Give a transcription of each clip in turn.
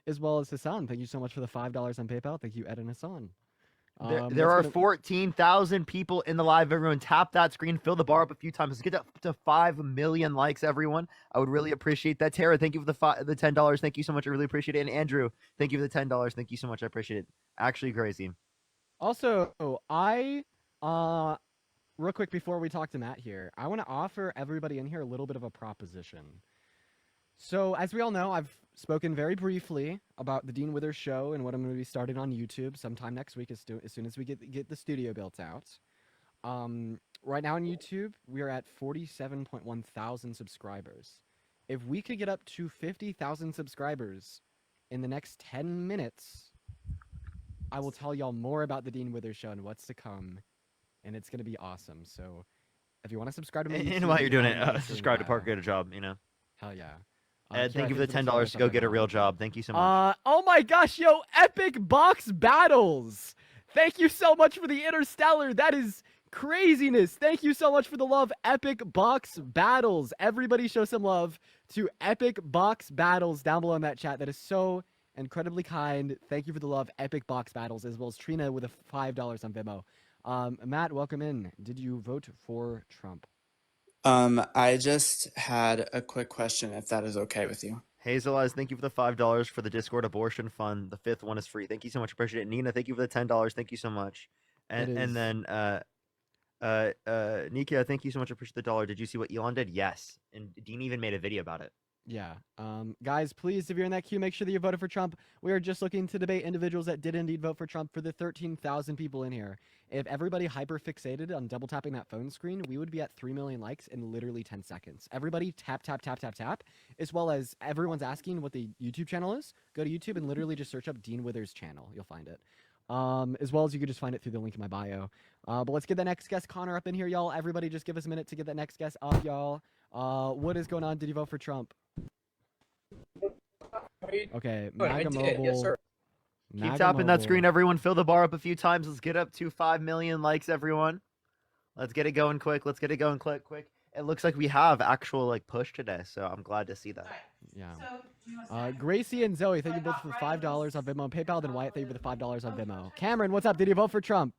as well as Hassan. Thank you so much for the $5 on PayPal. Thank you, Ed and Hassan. There are 14,000 people in the live. Everyone, tap that screen, fill the bar up a few times. Let's get to 5 million likes, everyone. I would really appreciate that. Tara, thank you for the $10. Thank you so much. I really appreciate it. And Andrew, thank you for the $10. Thank you so much. I appreciate it. Actually crazy. Also, real quick before we talk to Matt here, I want to offer everybody in here a little bit of a proposition. So, as we all know, I've spoken very briefly about the Dean Withers show and what I'm going to be starting on YouTube sometime next week as soon as we get the studio built out. Right now on YouTube, we are at 47.1 thousand subscribers. If we could get up to 50,000 subscribers in the next 10 minutes, I will tell y'all more about the Dean Withers show and what's to come, and it's going to be awesome. So, if you want to subscribe to me, and while you're doing it, subscribe to Parker, get a job. Hell yeah. Ed, thank you for the $10 to go get a real job. Thank you so much. Oh my gosh, yo, epic box battles. Thank you so much for the Interstellar. That is craziness. Thank you so much for the love. Epic box battles. Everybody show some love to epic box battles down below in that chat. That is so incredibly kind. Thank you for the love. Epic box battles, as well as Trina with a $5 on Venmo. Matt, welcome in. Did you vote for Trump? I just had a quick question, if that is okay with you. Hazel Eyes, thank you for the $5 for the Discord abortion fund. The 5th one is free. Thank you so much. Appreciate it. Nina, thank you for the $10. Thank you so much. And then Nikia, thank you so much. Appreciate the $1. Did you see what Elon did? Yes. And Dean even made a video about it. Yeah. Guys, please, if you're in that queue, make sure that you voted for Trump. We are just looking to debate individuals that did indeed vote for Trump for the 13,000 people in here. If everybody hyper-fixated on double tapping that phone screen, we would be at 3 million likes in literally 10 seconds. Everybody tap, tap, tap, tap, tap, as well as everyone's asking what the YouTube channel is. Go to YouTube and literally just search up Dean Withers' channel. You'll find it. As well as you could just find it through the link in my bio. But let's get the next guest, Connor, up in here, y'all. Everybody just give us a minute to get that next guest up, y'all. What is going on? Did you vote for Trump? Okay, MAGA Mobile. Yes, sir. Keep tapping that screen, everyone. Fill the bar up a few times. Let's get up to 5 million likes, everyone. Let's get it going quick. Let's get it going quick. It looks like we have actual push today, so I'm glad to see that. Yeah. Gracie and Zoe, thank you both for the $5 on Venmo and PayPal. Then Wyatt, thank you for the $5 on Venmo. Cameron, what's up? Did you vote for Trump?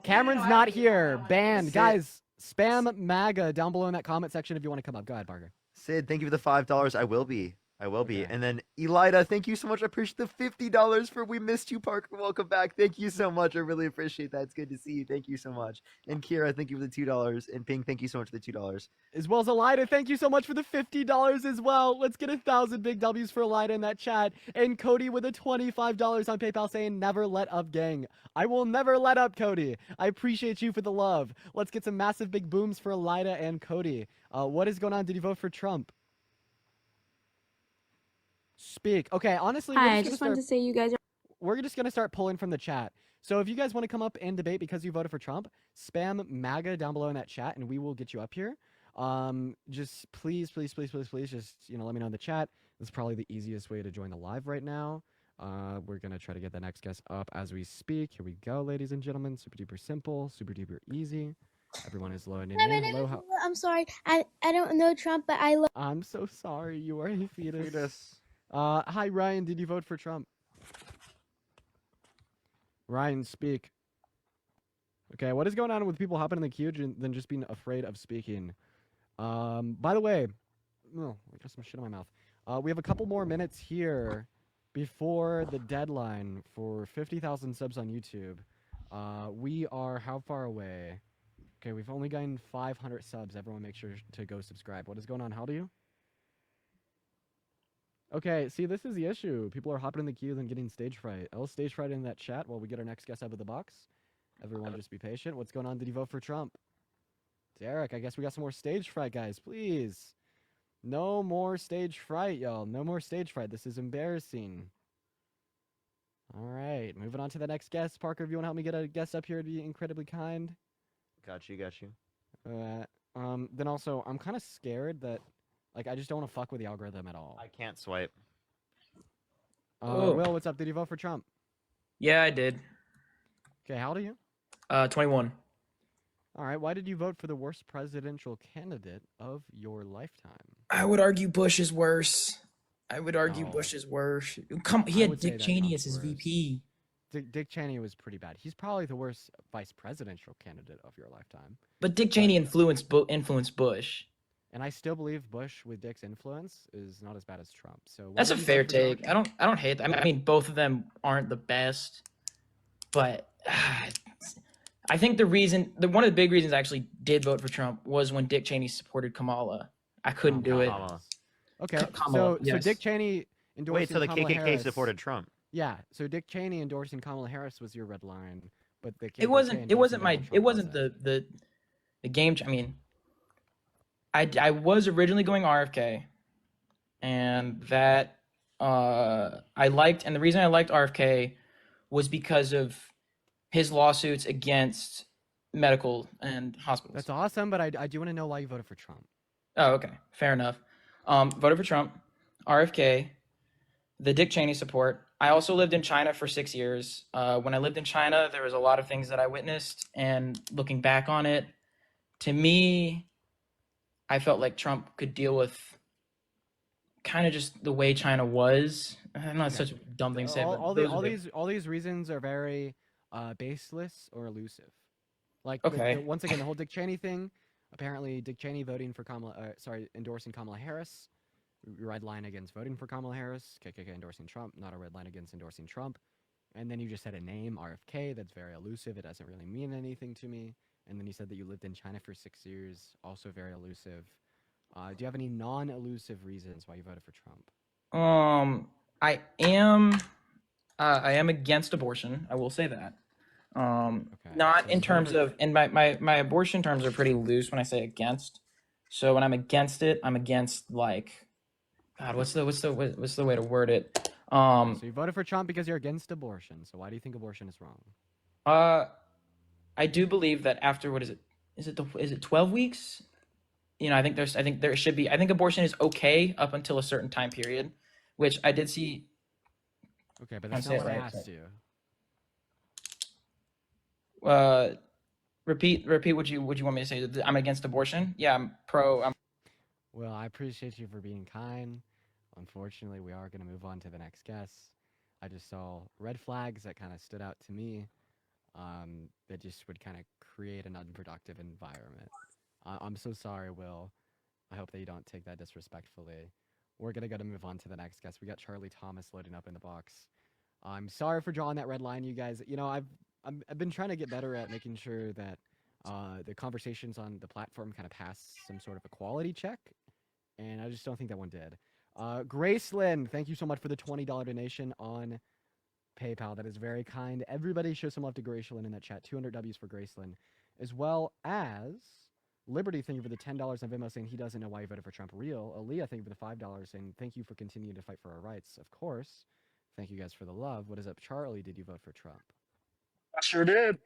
Cameron's not here. Banned. Guys, spam MAGA down below in that comment section if you want to come up. Go ahead, Parker. Sid, thank you for the $5. I will be. Okay. And then Elida, thank you so much. I appreciate the $50 for We Missed You, Parker. Welcome back. Thank you so much. I really appreciate that. It's good to see you. Thank you so much. And Kira, thank you for the $2. And Ping, thank you so much for the $2. As well as Elida, thank you so much for the $50 as well. Let's get 1,000 big W's for Elida in that chat. And Cody with a $25 on PayPal saying, never let up, gang. I will never let up, Cody. I appreciate you for the love. Let's get some massive big booms for Elida and Cody. What is going on? Did you vote for Trump? Speak. Okay, honestly, hi, I just wanted to say you guys are... We're just going to start pulling from the chat. So if you guys want to come up and debate because you voted for Trump, spam MAGA down below in that chat and we will get you up here. Just please, just, let me know in the chat. This is probably the easiest way to join the live right now. We're going to try to get the next guest up as we speak. Here we go, ladies and gentlemen. Super duper simple, super duper easy. Everyone is loading in. Hello. I'm sorry. I don't know Trump, but I love... I'm so sorry. You are a fetus. Hi, Ryan. Did you vote for Trump? Ryan, speak. Okay, what is going on with people hopping in the queue than just being afraid of speaking? By the way, I got some shit in my mouth. We have a couple more minutes here before the deadline for 50,000 subs on YouTube. We are how far away? Okay, we've only gotten 500 subs. Everyone make sure to go subscribe. What is going on? How do you? Okay, see, this is the issue. People are hopping in the queue and getting stage fright. I'll stage fright in that chat while we get our next guest out of the box. Everyone just be patient. What's going on? Did you vote for Trump? Derek, I guess we got some more stage fright, guys. Please. No more stage fright, y'all. No more stage fright. This is embarrassing. All right, moving on to the next guest. Parker, if you want to help me get a guest up here, it'd be incredibly kind. Got you. Then also, I'm kind of scared that... I just don't want to fuck with the algorithm at all. I can't swipe. Will, what's up? Did you vote for Trump? Yeah, I did. Okay, how old are you? 21. All right, why did you vote for the worst presidential candidate of your lifetime? I would argue Bush is worse. I would argue No. Bush is worse. He I had would say Dick that Cheney Trump's as his worse. VP. Dick Cheney was pretty bad. He's probably the worst vice presidential candidate of your lifetime. But Dick Cheney influenced Bush. And I still believe Bush, with Dick's influence, is not as bad as Trump. So why That's a did you fair vote for Trump? take. I don't hate that. I mean, both of them aren't the best, but I think one of the big reasons I actually did vote for Trump was when Dick Cheney supported Kamala. I couldn't do it. Kamala. Okay, Kamala, so yes. Dick Cheney endorsing Wait, so the Kamala KKK Harris, supported Trump? Yeah, so Dick Cheney endorsing Kamala Harris was your red line, but the KKK It wasn't endorsing my Donald it Trump wasn't the game. I mean, I was originally going RFK, and that I liked, and the reason I liked RFK was because of his lawsuits against medical and hospitals. That's awesome, but I do want to know why you voted for Trump. Oh, okay, fair enough. Voted for Trump, RFK, the Dick Cheney support. I also lived in China for 6 years. When I lived in China, there was a lot of things that I witnessed, and looking back on it, to me, I felt like Trump could deal with kind of just the way China was. I know it's such a dumb thing to say, but all these reasons are very baseless or elusive. Like once again, the whole Dick Cheney thing. Apparently, Dick Cheney endorsing Kamala Harris. Red line against voting for Kamala Harris. KKK endorsing Trump. Not a red line against endorsing Trump. And then you just said a name, RFK. That's very elusive. It doesn't really mean anything to me. And then you said that you lived in China for 6 years. Also very elusive. Do you have any non-elusive reasons why you voted for Trump? I am against abortion. I will say that. Not so in terms of, and my abortion terms are pretty loose when I say against. So when I'm against it, I'm against, like, God, what's the way to word it? So you voted for Trump because you're against abortion. So why do you think abortion is wrong? I do believe that after, what is it? Is it 12 weeks? You know, I think there should be. I think abortion is okay up until a certain time period, which I did see. Okay, but that's not what I asked you. Repeat what you want me to say. I'm against abortion. Yeah, I'm pro. Well, I appreciate you for being kind. Unfortunately, we are going to move on to the next guest. I just saw red flags that kind of stood out to me. That just would kind of create an unproductive environment. I'm so sorry, Will. I hope that you don't take that disrespectfully. We're going to move on to the next guest. We got Charlie Thomas loading up in the box. I'm sorry for drawing that red line, you guys. You know, I've been trying to get better at making sure that the conversations on the platform kind of pass some sort of a quality check, and I just don't think that one did. Gracelyn, thank you so much for the $20 donation on PayPal. That is very kind. Everybody show some love to Gracelyn in that chat. 200 W's for Gracelyn. As well as Liberty, thank you for the $10 on Venmo, saying he doesn't know why he voted for Trump. Real. Aaliyah, thank you for the $5, saying thank you for continuing to fight for our rights. Of course. Thank you guys for the love. What is up, Charlie? Did you vote for Trump? I sure did.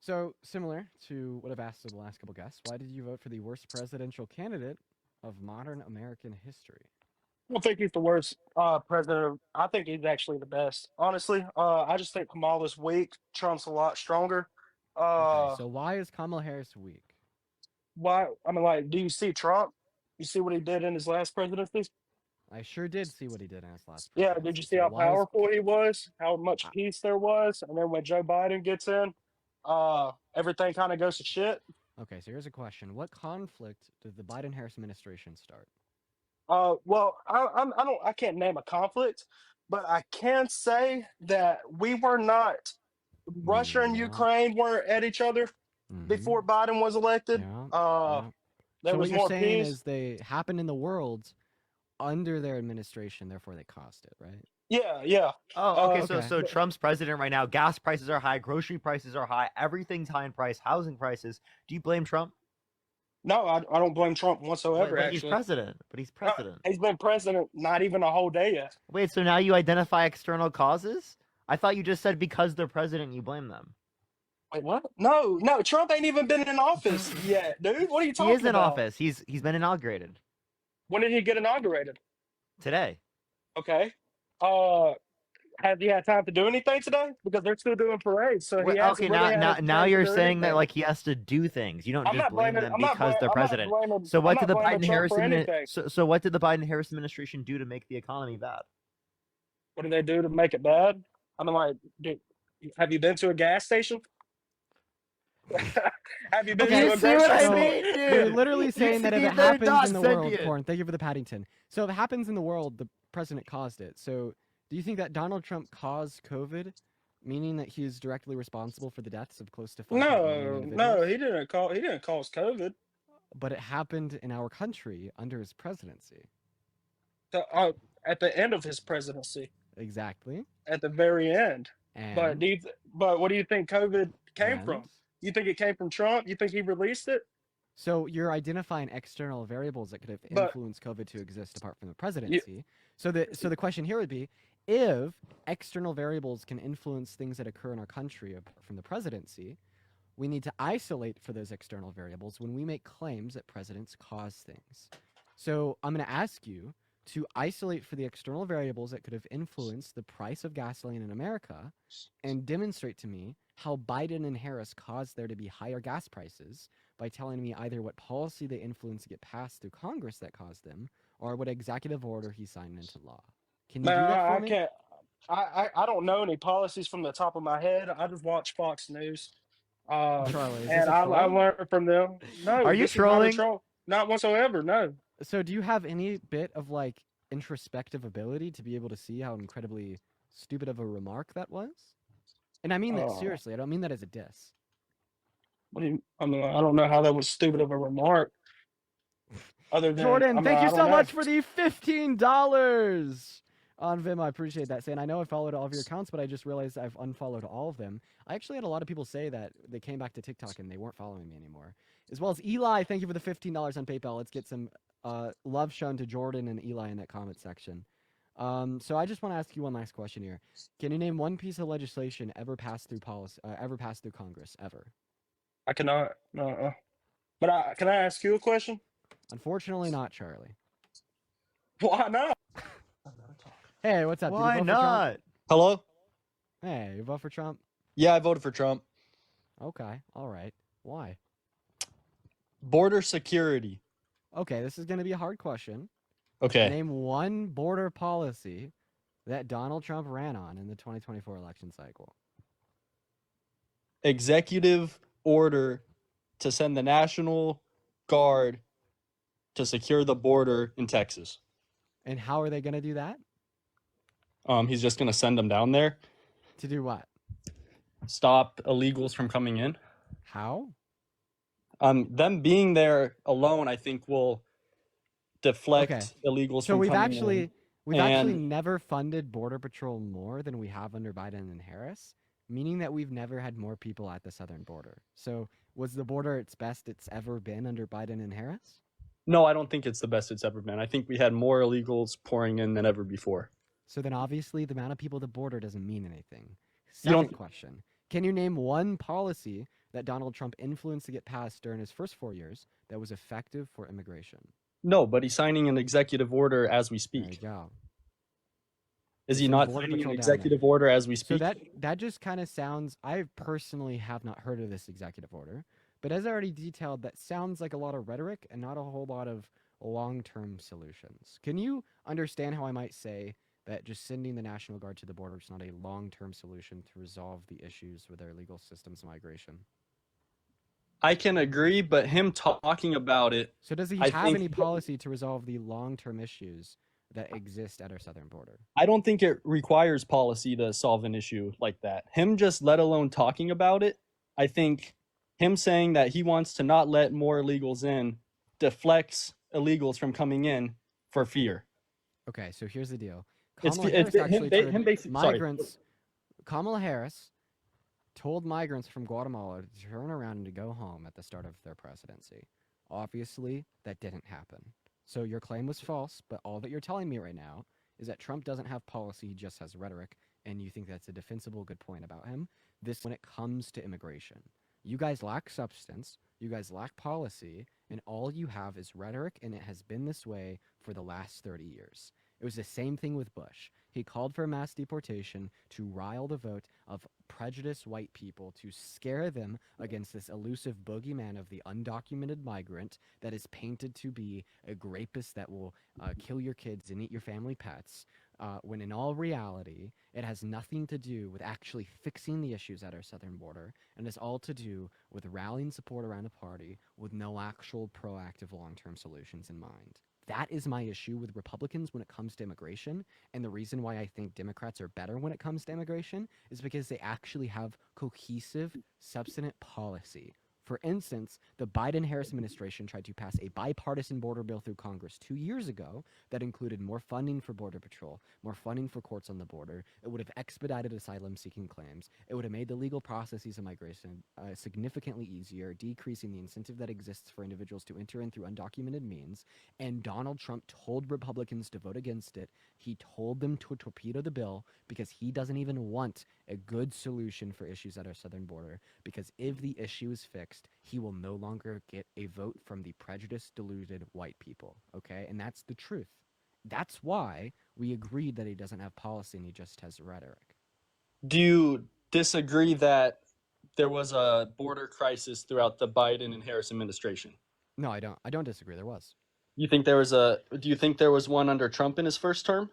So, similar to what I've asked of the last couple guests, why did you vote for the worst presidential candidate of modern American history? I don't think he's the worst president. I think he's actually the best. Honestly, I just think Kamala's weak. Trump's a lot stronger. Okay, so why is Kamala Harris weak? Why? I mean, like, do you see Trump? You see what he did in his last presidency? I sure did see what he did in his last Yeah, presidency. did you see how powerful he was? How much peace there was? And then when Joe Biden gets in, everything kind of goes to shit. Okay, so here's a question: what conflict did the Biden-Harris administration start? Well, I can't name a conflict, but I can say that we were not. Russia and Ukraine weren't at each other before Biden was elected. There So was what you're more saying peace. is they happened in the world under their administration, therefore they cost it, right? Yeah. Oh, okay. So Trump's president right now. Gas prices are high. Grocery prices are high. Everything's high in price. Housing prices. Do you blame Trump? No, I don't blame Trump whatsoever. But actually, he's president. But he's president. He's been president not even a whole day yet. Wait, so now you identify external causes? I thought you just said because they're president, you blame them. Wait, what? No, Trump ain't even been in office yet, dude. What are you talking about? He is in office. He's been inaugurated. When did he get inaugurated? Today. Okay. Have you had time to do anything today? Because they're still doing parades, so he Okay, hasn't really had now time to you're do saying that anything. like he has to do things. You don't I'm just not blame blaming. them because they're president. So I'm what did not the blaming Biden Trump Harris for anything. so what did the Biden Harris administration do to make the economy bad? What do they do to make it bad? I mean, like, have you been to a gas station? Have you been Do Okay, to you a see what grocery I so store? mean, you're dude? literally You saying that if see, it they're happens not in the world, sentient. Corn, thank you for the Paddington. So if it happens in the world, the president caused it. So do you think that Donald Trump caused COVID, meaning that he is directly responsible for the deaths of close to 500 million No, no, individuals? he didn't call. He didn't cause COVID. But it happened in our country under his presidency. To, at the end of his presidency, Exactly. at the very end. But And do you, but what do you think COVID came and from? You think it came from Trump? You think he released it? so you're identifying external variables that could have But influenced COVID to exist apart from the you, presidency. So the question here would be, if external variables can influence things that occur in our country apart from the presidency, we need to isolate for those external variables when we make claims that presidents cause things. So I'm going to ask you to isolate for the external variables that could have influenced the price of gasoline in America and demonstrate to me how Biden and Harris caused there to be higher gas prices by telling me either what policy they influenced to get passed through Congress that caused them or what executive order he signed into law. Can you man, do that for I me? can't. I don't know any policies from the top of my head. I just watch Fox News. Charlie, is this And a I troll? learned from them. No, Are you this is not a trolling? troll. Not whatsoever. No. So do you have any bit of like introspective ability to be able to see how incredibly stupid of a remark that was? And I mean that Uh, seriously. I don't mean that as a diss. what do you, I mean, I don't know how that was stupid of a remark. Other than, I Jordan, mean, thank you I don't so know. much for the $15 on Vim. I appreciate that. Saying I know I followed all of your accounts, but I just realized I've unfollowed all of them. I actually had a lot of people say that they came back to TikTok and they weren't following me anymore. As well as Eli, thank you for the $15 on PayPal. Let's get some love shown to Jordan and Eli in that comment section. So I just want to ask you one last question here. Can you name one piece of legislation ever passed through Congress ever? I cannot. But can I ask you a question? Unfortunately, not Charlie. Why not? Hey, what's up? Did you Why vote for Trump? not? Hello? Hey, you vote for Trump? Yeah, I voted for Trump. Okay, all right. Why? Border security. Okay, this is going to be a hard question. Okay. Name one border policy that Donald Trump ran on in the 2024 election cycle. Executive order to send the National Guard to secure the border in Texas. And how are they going to do that? He's just going to send them down there. To do what? Stop illegals from coming in. How? Them being there alone, I think, will deflect Okay. illegals So from we've coming actually in. we've actually And- never funded Border Patrol more than we have under Biden and Harris, meaning that we've never had more people at the southern border. So was the border its best it's ever been under Biden and Harris? No, I don't think it's the best it's ever been. I think we had more illegals pouring in than ever before. So then obviously the amount of people at the border doesn't mean anything. You don't- Second question. Can you name one policy that Donald Trump influenced to get passed during his first 4 years that was effective for immigration? No, but he's signing an executive order as we There you speak. go. Is he Send not Border signing an Patrol down there. executive order as we So speak? that just kind of sounds, I personally have not heard of this executive order, but as I already detailed, that sounds like a lot of rhetoric and not a whole lot of long-term solutions. Can you understand how I might say that just sending the National Guard to the border is not a long-term solution to resolve the issues with our legal systems and migration? I can agree, but him talking about it, So does he I have think any that- policy to resolve the long-term issues that exist at our southern border? I don't think it requires policy to solve an issue like that. Him just let alone talking about it, I think him saying that he wants to not let more illegals in deflects illegals from coming in for fear. Okay, so here's the deal. It's Kamala fe- Harris it's him actually ba- told him basic- sorry. migrants. Kamala Harris told migrants from Guatemala to turn around and to go home at the start of their presidency. Obviously, that didn't happen. So your claim was false, but all that you're telling me right now is that Trump doesn't have policy, he just has rhetoric, and you think that's a defensible good point about him. This when it comes to immigration. You guys lack substance, you guys lack policy, and all you have is rhetoric, and it has been this way for the last 30 years. It was the same thing with Bush. He called for mass deportation to rile the vote of prejudiced white people, to scare them against this elusive boogeyman of the undocumented migrant that is painted to be a rapist that will kill your kids and eat your family pets, when in all reality, it has nothing to do with actually fixing the issues at our southern border, and it's all to do with rallying support around a party with no actual proactive long-term solutions in mind. That is my issue with Republicans when it comes to immigration, and the reason why I think Democrats are better when it comes to immigration is because they actually have cohesive, substantive policy. For instance, the Biden-Harris administration tried to pass a bipartisan border bill through Congress 2 years ago that included more funding for Border Patrol, more funding for courts on the border. It would have expedited asylum-seeking claims. It would have made the legal processes of migration significantly easier, decreasing the incentive that exists for individuals to enter in through undocumented means. And Donald Trump told Republicans to vote against it. He told them to torpedo the bill because he doesn't even want a good solution for issues at our southern border, because if the issue is fixed, he will no longer get a vote from the prejudiced, deluded white people, okay? And that's the truth. That's why we agreed that he doesn't have policy and he just has rhetoric. Do you disagree that there was a border crisis throughout the Biden and Harris administration? No, I don't. I don't disagree. There was. Do you think there was one under Trump in his first term?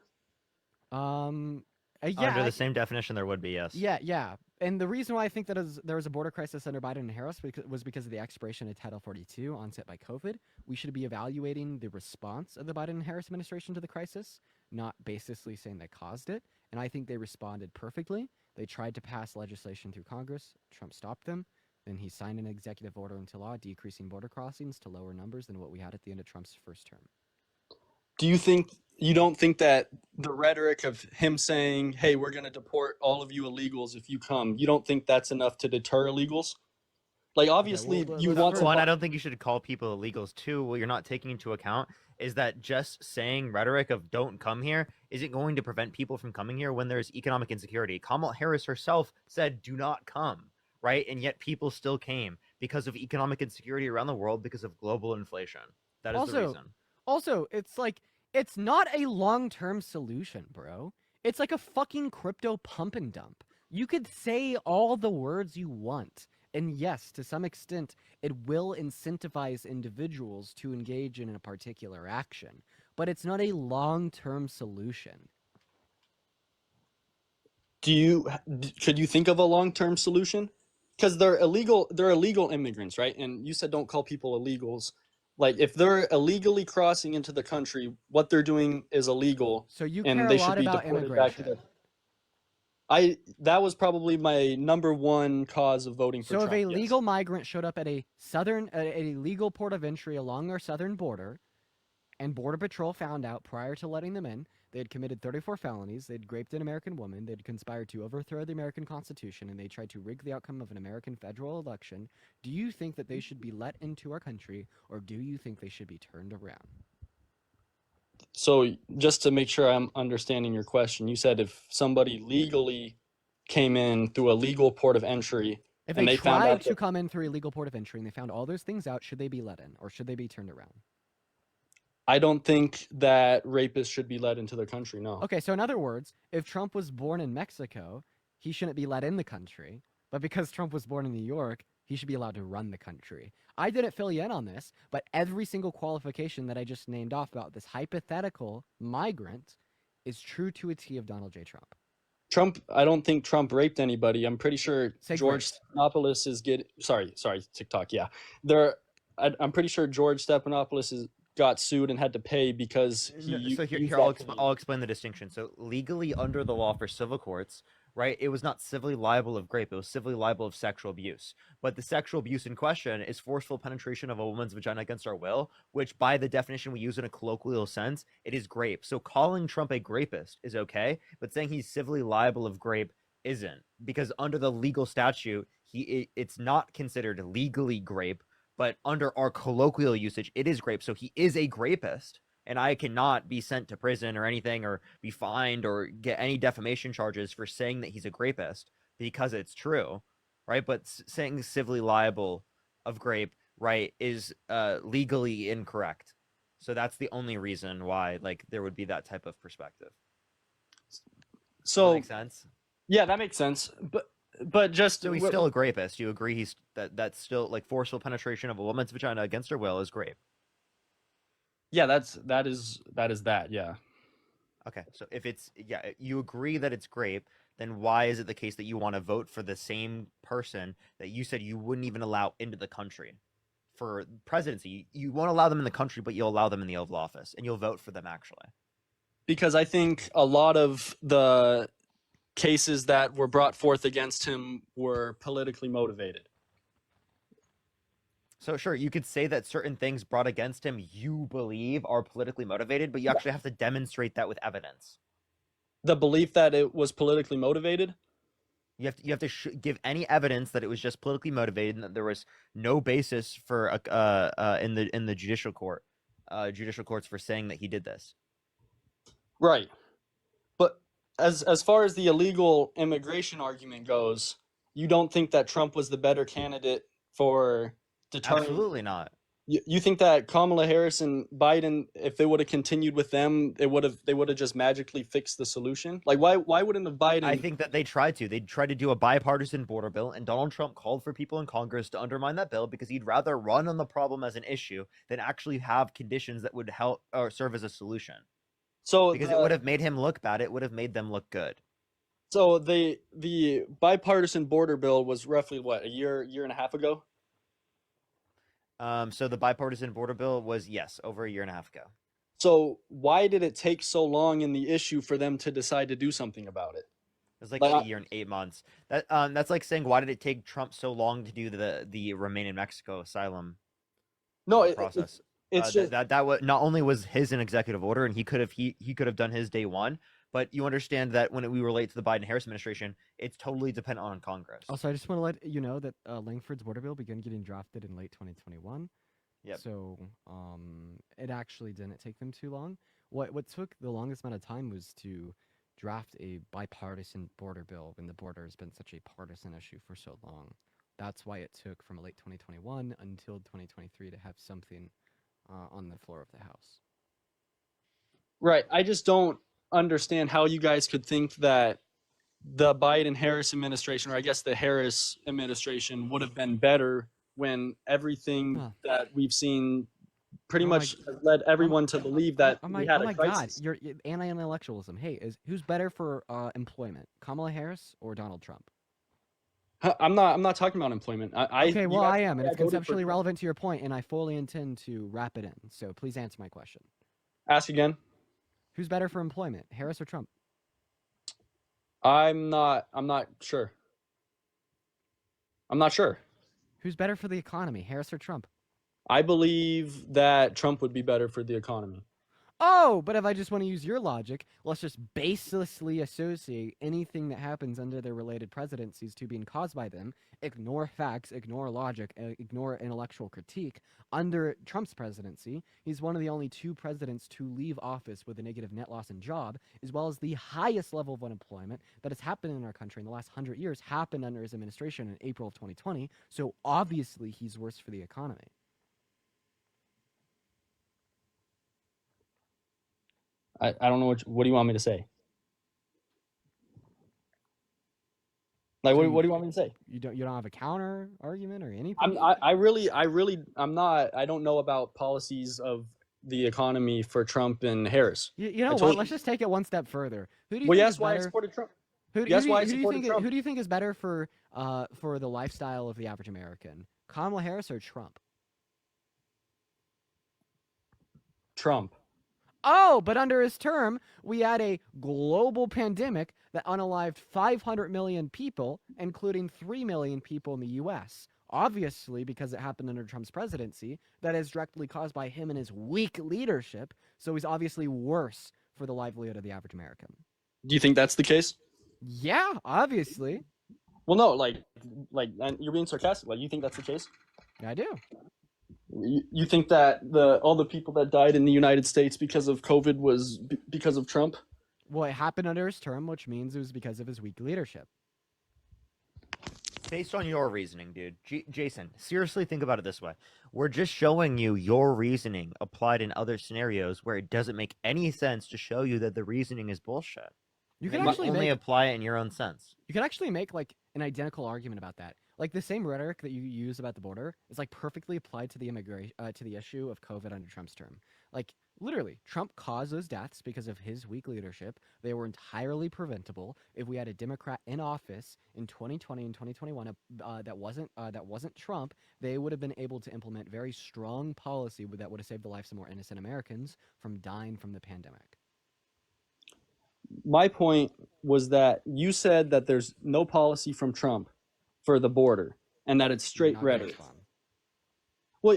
Yeah. Under the same definition, there would be, yes. Yeah. And the reason why I think that there was a border crisis under Biden and Harris was because of the expiration of Title 42 onset by COVID. We should be evaluating the response of the Biden and Harris administration to the crisis, not basically saying they caused it. And I think they responded perfectly. They tried to pass legislation through Congress. Trump stopped them. Then he signed an executive order into law decreasing border crossings to lower numbers than what we had at the end of Trump's first term. You don't think that the rhetoric of him saying, hey, we're going to deport all of you illegals if you come, you don't think that's enough to deter illegals? Like, obviously, well, you let's want first- to... One, I don't think you should call people illegals. Two, what you're not taking into account is that just saying rhetoric of don't come here isn't going to prevent people from coming here when there's economic insecurity. Kamala Harris herself said, do not come, right? And yet people still came because of economic insecurity around the world because of global inflation. That is the reason. Also, it's like, it's not a long-term solution, bro. It's like a fucking crypto pump and dump. You could say all the words you want. And yes, to some extent, it will incentivize individuals to engage in a particular action. But it's not a long-term solution. Could you think of a long-term solution? Because they're illegal immigrants, right? And you said don't call people illegals. Like, if they're illegally crossing into the country, what they're doing is illegal. So you and care they a lot should be about deported back to immigration. that was probably my number one cause of voting for So Trump. if a yes. legal migrant showed up at a legal port of entry along our southern border, and Border Patrol found out prior to letting them in, they had committed 34 felonies, they'd raped an American woman, they'd conspired to overthrow the American Constitution, and they tried to rig the outcome of an American federal election, do you think that they should be let into our country, or do you think they should be turned around? So just to make sure I'm understanding your question, you said if somebody legally came in through a legal port of entry, If and they found tried out to that, come in through a legal port of entry and they found all those things out, should they be let in, or should they be turned around? I don't think that rapists should be let into their country, no. Okay, so in other words, if Trump was born in Mexico, he shouldn't be let in the country. But because Trump was born in New York, he should be allowed to run the country. I didn't fill you in on this, but every single qualification that I just named off about this hypothetical migrant is true to a T of Donald J. Trump. I don't think Trump raped anybody. I'm pretty sure Say George great. Stephanopoulos is getting... Sorry, TikTok, yeah. I'm pretty sure George Stephanopoulos got sued and had to pay because he... So here used I'll, that I'll explain the distinction. So legally under the law for civil courts, right, it was not civilly liable of rape, it was civilly liable of sexual abuse. But the sexual abuse in question is forceful penetration of a woman's vagina against our will, which by the definition we use in a colloquial sense, it is grape. So calling Trump a grapist is okay, but saying he's civilly liable of grape isn't, because under the legal statute, it's not considered legally grape, but under our colloquial usage, it is grape. So he is a grapist, and I cannot be sent to prison or anything, or be fined or get any defamation charges for saying that he's a grapist because it's true, right? But saying civilly liable of grape right, is legally incorrect. So that's the only reason why like there would be that type of perspective. Does that So make sense? yeah, that makes sense. But just So he's still a rapist. You agree he's that's still like forceful penetration of a woman's vagina against her will is rape. yeah, that is that. Yeah. Okay, so if it's you agree that it's rape, then why is it the case that you want to vote for the same person that you said you wouldn't even allow into the country for presidency? You won't allow them in the country, but you'll allow them in the Oval Office, and you'll vote for them actually. Because I think a lot of the cases that were brought forth against him were politically motivated. So sure, you could say that certain things brought against him you believe are politically motivated, but you actually have to demonstrate that with evidence. The belief that it was politically motivated? You have to give any evidence that it was just politically motivated and that there was no basis for in the judicial courts for saying that he did this. Right. But as far as the illegal immigration argument goes, you don't think that Trump was the better candidate for deterring? Absolutely not. You think that Kamala Harris and Biden, if they would have continued with them, they would have just magically fixed the solution? Like why wouldn't have Biden? I think that they tried to. They tried to do a bipartisan border bill, and Donald Trump called for people in Congress to undermine that bill because he'd rather run on the problem as an issue than actually have conditions that would help or serve as a solution. So because it would have made him look bad, it would have made them look good. So the bipartisan border bill was roughly what, a year and a half ago? So the bipartisan border bill was, yes, over a year and a half ago. So why did it take so long in the issue for them to decide to do something about it? It was like a year and 8 months. That's like saying, why did it take Trump so long to do the remain in Mexico asylum process? It's just that was not only was his an executive order, and he could have done his day one, but you understand that when we relate to the Biden-Harris administration, it's totally dependent on Congress. Also, I just want to let you know that Langford's border bill began getting drafted in late 2021. Yep. So it actually didn't take them too long. What took the longest amount of time was to draft a bipartisan border bill when the border has been such a partisan issue for so long. That's why it took from late 2021 until 2023 to have something on the floor of the House. right. I just don't understand how you guys could think that the Biden-Harris administration, or I guess the Harris administration, would have been better when everything that we've seen pretty much has led everyone to believe that we had a crisis. God, you're anti-intellectualism. Hey, who's better for employment, Kamala Harris or Donald Trump? I'm not talking about employment. Okay, well, I am, and it's conceptually relevant to your point, and I fully intend to wrap it in. So please answer my question. Ask again. Who's better for employment, Harris or Trump? I'm not sure. I'm not sure. Who's better for the economy, Harris or Trump? I believe that Trump would be better for the economy. Oh, but if I just want to use your logic, let's just baselessly associate anything that happens under their related presidencies to being caused by them, ignore facts, ignore logic, ignore intellectual critique. Under Trump's presidency, he's one of the only two presidents to leave office with a negative net loss in job, as well as the highest level of unemployment that has happened in our country in the last 100 years happened under his administration in April of 2020. So obviously he's worse for the economy. I don't know what do you want me to say? Like, what do you want me to say? You don't have a counter argument or anything? I don't know about policies of the economy for Trump and Harris. You know what? Let's just take it one step further. Who do you well, think yes, is why I better? supported Trump. Who do you think is better for the lifestyle of the average American? Kamala Harris or Trump? Trump. Oh, but under his term, we had a global pandemic that unalived 500 million people, including 3 million people in the U.S. Obviously, because it happened under Trump's presidency, that is directly caused by him and his weak leadership, so he's obviously worse for the livelihood of the average American. Do you think that's the case? Yeah, obviously. Well, no, like you're being sarcastic. Like, you think that's the case? I do. You think that all the people that died in the United States because of COVID was because of Trump? Well, it happened under his term, which means it was because of his weak leadership. Based on your reasoning, dude. Jason, seriously think about it this way. We're just showing you your reasoning applied in other scenarios where it doesn't make any sense to show you that the reasoning is bullshit. You And can that actually only make apply it in your own sense. you can actually make like an identical argument about that. Like the same rhetoric that you use about the border is like perfectly applied to the to the issue of COVID under Trump's term. Like literally, Trump caused those deaths because of his weak leadership. They were entirely preventable. If we had a Democrat in office in 2020 and 2021 that wasn't Trump, they would have been able to implement very strong policy that would have saved the lives of more innocent Americans from dying from the pandemic. My point was that you said that there's no policy from Trump for the border and that it's straight Not gonna rhetoric. respond. Well,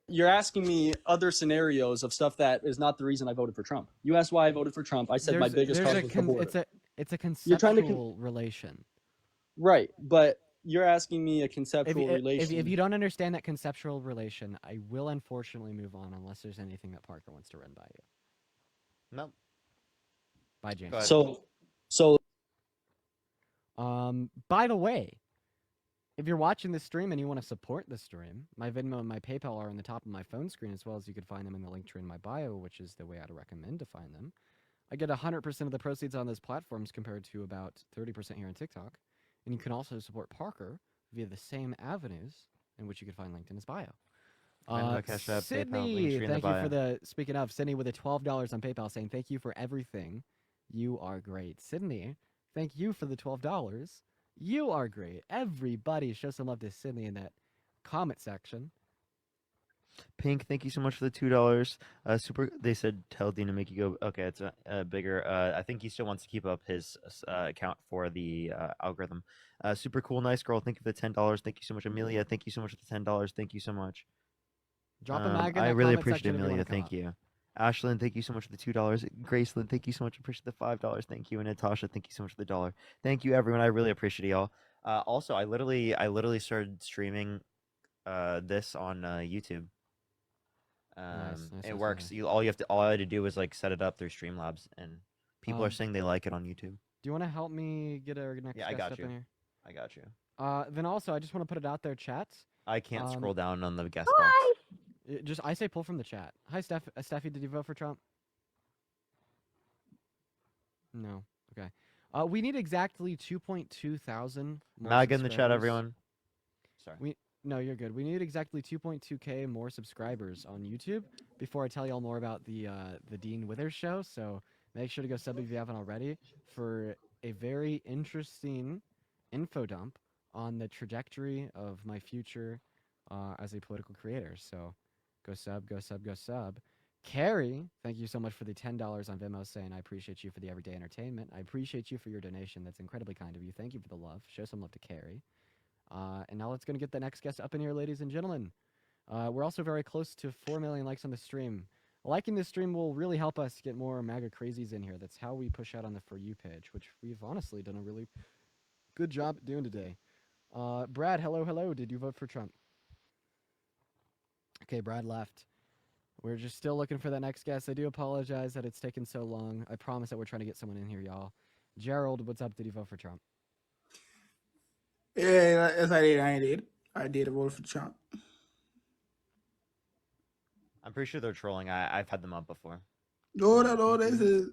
you're asking me other scenarios of stuff that is not the reason I voted for Trump. You asked why I voted for Trump. I said my biggest cause was the border. It's a You're trying to conceptual relation. Right, but you're asking me a conceptual relation. If you don't understand that conceptual relation, I will unfortunately move on unless there's anything that Parker wants to run by you. No. Bye, James. Go ahead. So by the way, if you're watching this stream and you want to support the stream, my Venmo and my PayPal are on the top of my phone screen, as well as you could find them in the link tree in my bio, which is the way I'd recommend to find them. I get 100% of the proceeds on those platforms compared to about 30% here on TikTok. And you can also support Parker via the same avenues in which you can find linked in his bio. Cash App, PayPal, Sydney, link tree in the thank you bio. for the, speaking of, Sydney with a $12 on PayPal saying, thank you for everything. You are great. Sydney, thank you for the $12. You are great. Everybody show some love to Sydney in that comment section. Pink, thank you so much for the $2. Super. They said tell Dean to make you go. Okay, it's bigger. I think he still wants to keep up his account for the algorithm. Super cool, nice girl. Thank you for the $10. Thank you so much, Amelia. Thank you so much for the $10. Thank you so much. Drop a mag in I that really comment appreciate section if you Amelia. wanna come Thank up. you. Ashlyn, thank you so much for the $2. Gracelyn, thank you so much. Appreciate the $5. Thank you. And Natasha, thank you so much for the $1. Thank you, everyone. I really appreciate y'all. Also, I literally started streaming this on YouTube. Nice, It works. All I had to do was like set it up through Streamlabs, and people are saying they like it on YouTube. Do you want to help me get our next Yeah, I guest got up you. in here? I got you. Then also, I just want to put it out there, chat. I can't scroll down on the guest Hi. box. I say pull from the chat. Hi, Steffi, did you vote for Trump? No. Okay. We need exactly 2.2 thousand more Mag in the chat, subscribers. everyone. Sorry. No, you're good. We need exactly 2.2K more subscribers on YouTube before I tell y'all more about the Dean Withers show. So make sure to go sub if you haven't already for a very interesting info dump on the trajectory of my future as a political creator. So go sub, go sub, go sub. Carrie, thank you so much for the $10 on Venmo saying I appreciate you for the everyday entertainment. I appreciate you for your donation. That's incredibly kind of you. Thank you for the love. Show some love to Carrie. And now let's go get the next guest up in here, ladies and gentlemen. We're also very close to 4 million likes on the stream. Liking this stream will really help us get more MAGA crazies in here. That's how we push out on the For You page, which we've honestly done a really good job at doing today. Brad, hello. Did you vote for Trump? Okay, Brad left. We're just still looking for that next guest. I do apologize that it's taken so long. I promise that we're trying to get someone in here, y'all. Gerald, what's up? Did you vote for Trump? Yeah, yes, I did. I did vote for Trump. I'm pretty sure they're trolling. I've had them up before. No, this is.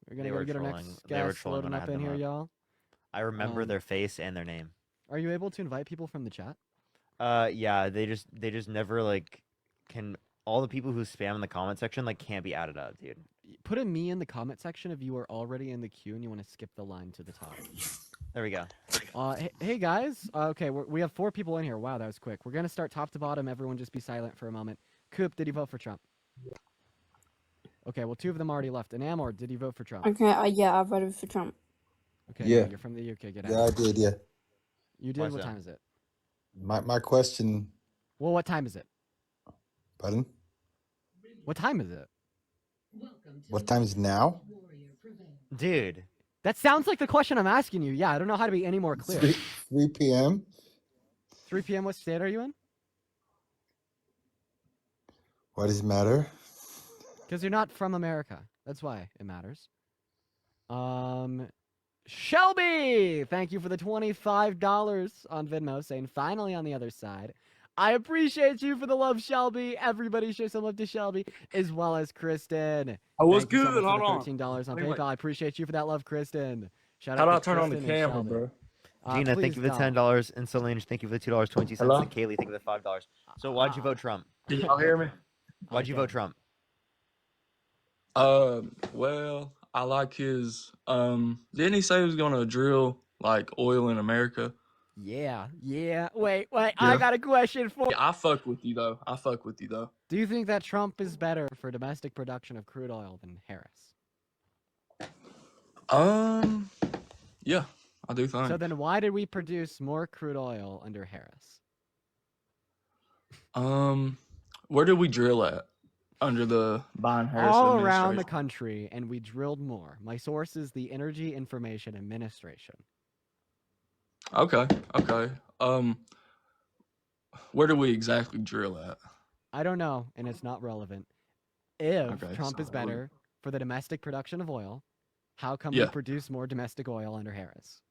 We're gonna go get our next They were guest trolling loading when I up had in them here, up. y'all. I remember their face and their name. Are you able to invite people from the chat? Yeah, they just never like can. All the people who spam in the comment section like can't be added up, dude. Put a me in the comment section if you are already in the queue and you want to skip the line to the top. There we go. Hey guys. Okay, we have 4 people in here. Wow, that was quick. We're gonna start top to bottom. Everyone, just be silent for a moment. Coop, did you vote for Trump? Okay, well 2 of them already left. And Amor, did you vote for Trump? Okay, yeah, I voted for Trump. Okay, Yeah. You're from the UK. Get out. Yeah, I did. Yeah. You Why did. What so? time is it? My question. Well, what time is it? Pardon? What time is it? What time is it now? Dude. That sounds like the question I'm asking you. Yeah, I don't know how to be any more clear. 3 p.m. 3 p.m. What state are you in? Why does it matter? Because you're not from America. That's why it matters. Shelby, thank you for the $25 on Venmo, saying finally on the other side. I appreciate you for the love, Shelby. Everybody show some love to Shelby, as well as Kristen. Oh, what's Thank you so good? much for Hold the on. $13 on Wait. PayPal. I appreciate you for that love, Kristen. Shout How out do to I turn on the Kristen and camera, Shelby. bro? Gina, thank Please you for the don't. $10, and Solange, thank you for the $2.20, Hello? and Kaylee, thank you for the $5. So why'd you vote Trump? Can y'all hear me? Why'd you vote Okay. Trump? Well, I like his. Didn't he say he was gonna drill like oil in America? Yeah. Wait. I Yeah. got a question for. Yeah, I fuck with you though. Do you think that Trump is better for domestic production of crude oil than Harris? Yeah, I do think. So then, why did we produce more crude oil under Harris? Where did we drill at under the Biden-Harris All administration? around the country, and we drilled more. My source is the Energy Information Administration. Okay. Where do we exactly drill at? I don't know, and it's not relevant. If Okay, Trump is so- better for the domestic production of oil, how come Yeah. we produce more domestic oil under Harris?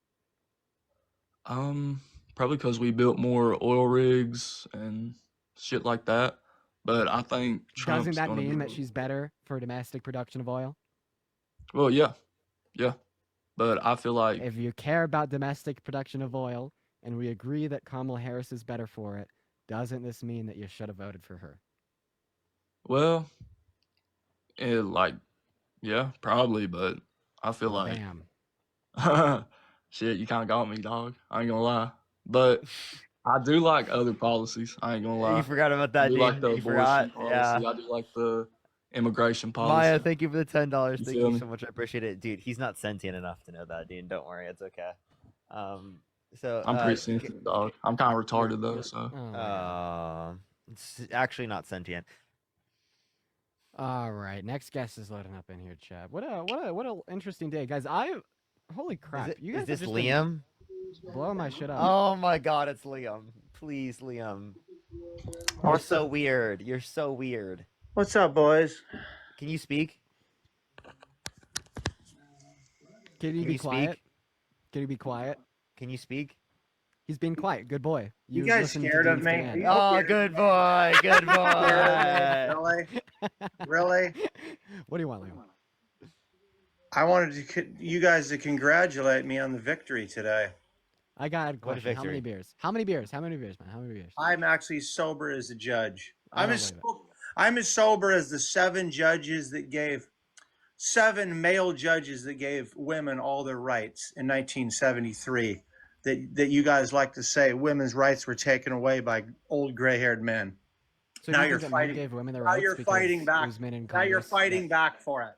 Probably because we built more oil rigs and shit like that. But I think Trump's Doesn't that gonna mean be... that she's better for domestic production of oil? Well, yeah. But I feel like If you care about domestic production of oil, and we agree that Kamala Harris is better for it, doesn't this mean that you should have voted for her? well, yeah, probably. But I feel like Bam. shit, you kind of got me, dog. I ain't gonna lie. But I do like other policies. I ain't gonna lie. You forgot about that, I do Dean. like the You abortion forgot. policy. Yeah. I do like the immigration policy. Maya, thank you for the $10. You Thank feel you me? so much. I appreciate it, dude. He's not sentient enough to know that, Dean. Don't worry, it's okay. So I'm pretty sensitive, dog. I'm kind of retarded though, so. Oh, my it's actually not sentient. All right, next guest is loading up in here, Chad. What a interesting day, guys. Holy crap! You guys Is this have just been Liam? blowing my shit up. Oh my God, it's Liam. Please, Liam. You're so weird. You're so weird. What's up, boys? Can you speak? Can you Can be you quiet? speak? Can you be quiet? Can you speak? He's being quiet. Good boy. You guys listened to scared of Dean's me? command. Oh, good boy. Good boy. Really? Really? What do you want, Liam? I wanted you guys to congratulate me on the victory today. I got a What question. How many victory? beers? How many beers? How many beers, man? How many beers? I'm actually sober as a judge. I I'm don't as, believe I'm as sober as the seven male judges that gave women all their rights in 1973. That you guys like to say women's rights were taken away by old gray-haired men. So Now do you you're think that men fighting. gave women their Now rights you're because fighting it back. was men in Now you're Congress fighting that- back for it.